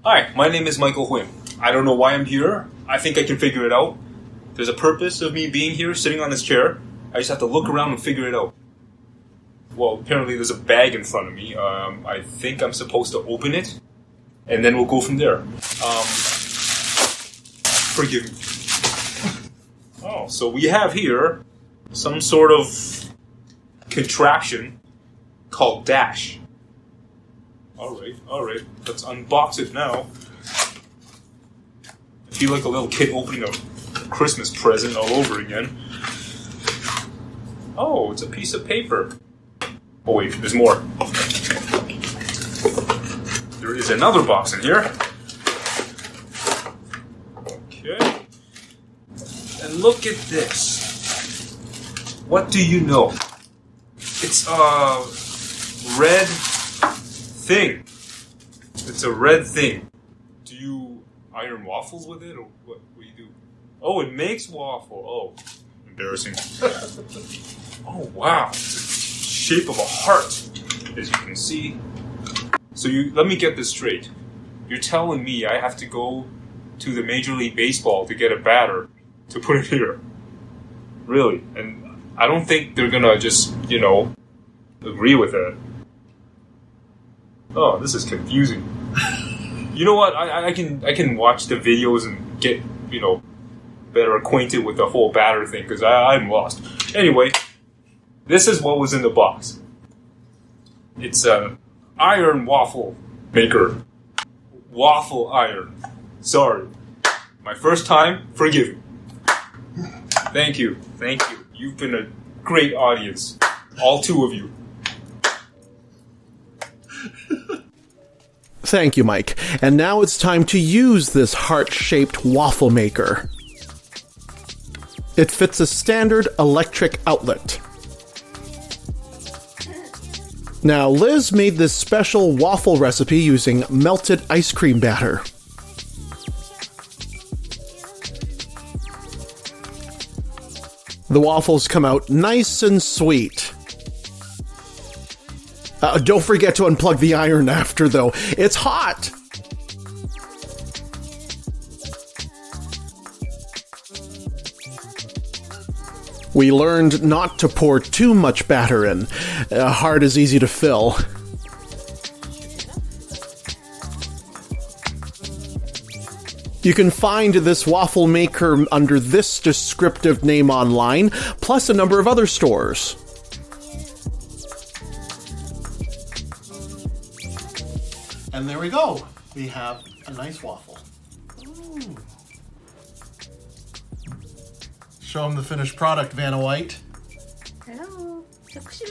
Hi, my name is Michael Huyn. I don't know why I'm here. I think I can figure it out. There's a purpose of me being here, sitting on this chair. I just have to look around and figure it out. Well, apparently there's a bag in front of me. I think I'm supposed to open it, and then we'll go from there. Forgive me. Oh, so we have here some sort of contraption called Dash. Alright, let's unbox it now. I feel like a little kid opening a Christmas present all over again. Oh, it's a piece of paper. Oh wait, there's more. There is another box in here. Okay. And look at this. What do you know? It's a red thing. It's a red thing. Do you iron waffles with it, or what do you do? Oh, it makes waffle. Oh, embarrassing. Oh, wow. It's the shape of a heart, as you can see. So let me get this straight. You're telling me I have to go to the Major League Baseball to get a batter to put it here? Really? And I don't think they're gonna just, agree with that. Oh, this is confusing. You know what? I can watch the videos and get, better acquainted with the whole batter thing, because I'm lost. Anyway, this is what was in the box. It's an iron waffle maker. Waffle iron. Sorry. My first time, forgive me. Thank you. You've been a great audience. All two of you. Thank you, Mike. And now it's time to use this heart-shaped waffle maker. It fits a standard electric outlet. Now, Liz made this special waffle recipe using melted ice cream batter. The waffles come out nice and sweet. Don't forget to unplug the iron after, though. It's hot! We learned not to pour too much batter in. Heart is easy to fill. You can find this waffle maker under this descriptive name online, plus a number of other stores. And there we go. We have a nice waffle. Ooh. Show them the finished product, Vanna White. Hello. Okay.